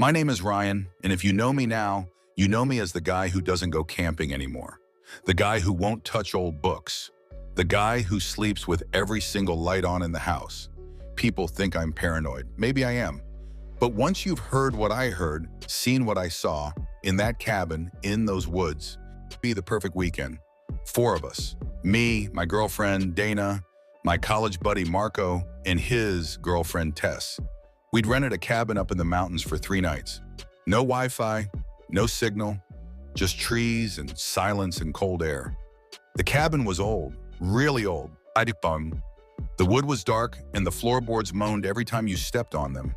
My name is Ryan, and if you know me now, you know me as the guy who doesn't go camping anymore. The guy who won't touch old books. The guy who sleeps with every single light on in the house. People think I'm paranoid. Maybe I am. But once you've heard what I heard, seen what I saw, in that cabin, in those woods, it'd be the perfect weekend. 4 of us. Me, my girlfriend, Dana, my college buddy, Marco, and his girlfriend, Tess. We'd rented a cabin up in the mountains for 3 nights. No Wi-Fi, no signal, just trees and silence and cold air. The cabin was old, really old. The wood was dark and the floorboards moaned every time you stepped on them.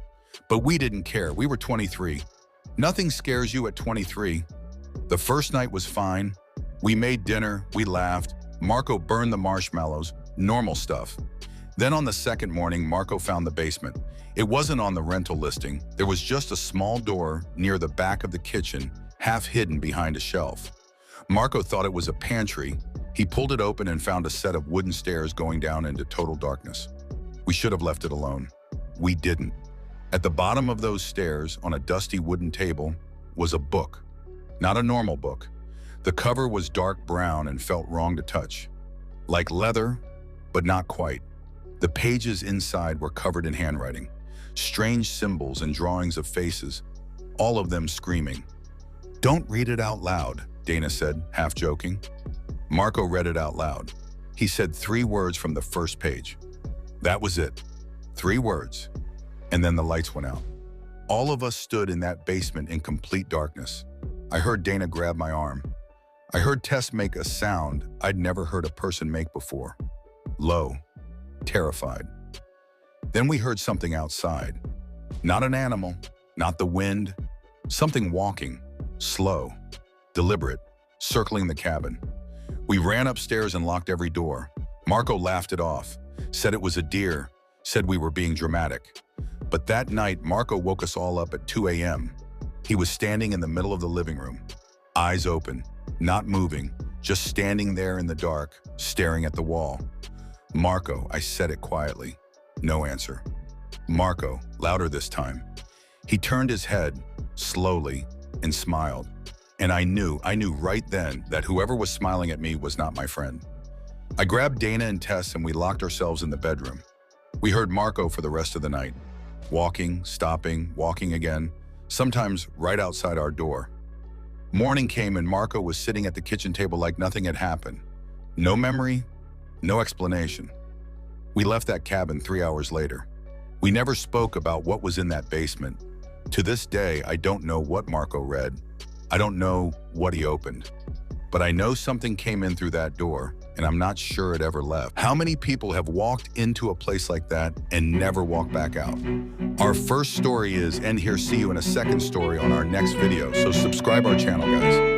But we didn't care. We were 23. Nothing scares you at 23. The first night was fine. We made dinner, we laughed. Marco burned the marshmallows, normal stuff. Then on the second morning, Marco found the basement. It wasn't on the rental listing. There was just a small door near the back of the kitchen, half hidden behind a shelf. Marco thought it was a pantry. He pulled it open and found a set of wooden stairs going down into total darkness. We should have left it alone. We didn't. At the bottom of those stairs, on a dusty wooden table, was a book. Not a normal book. The cover was dark brown and felt wrong to touch. Like leather, but not quite. The pages inside were covered in handwriting, strange symbols and drawings of faces, all of them screaming. "Don't read it out loud," Dana said, half joking. Marco read it out loud. He said 3 words from the first page. That was it. 3 words. And then the lights went out. All of us stood in that basement in complete darkness. I heard Dana grab my arm. I heard Tess make a sound I'd never heard a person make before. Low. Terrified. Then we heard something outside. Not an animal, not the wind, something walking, slow, deliberate, circling the cabin. We ran upstairs and locked every door. Marco laughed it off, said it was a deer, said we were being dramatic. But that night, Marco woke us all up at 2 a.m. He was standing in the middle of the living room, eyes open, not moving, just standing there in the dark, staring at the wall. "Marco," I said it quietly. No answer. "Marco," louder this time. He turned his head, slowly, and smiled. And I knew right then that whoever was smiling at me was not my friend. I grabbed Dana and Tess and we locked ourselves in the bedroom. We heard Marco for the rest of the night. Walking, stopping, walking again, sometimes right outside our door. Morning came and Marco was sitting at the kitchen table like nothing had happened. No memory, no explanation. We left that cabin 3 hours later. We never spoke about what was in that basement. To this day, I don't know what Marco read. I don't know what he opened. But I know something came in through that door, and I'm not sure it ever left. How many people have walked into a place like that and never walked back out? Our first story is end here. See you in a second story on our next video. So subscribe our channel, guys.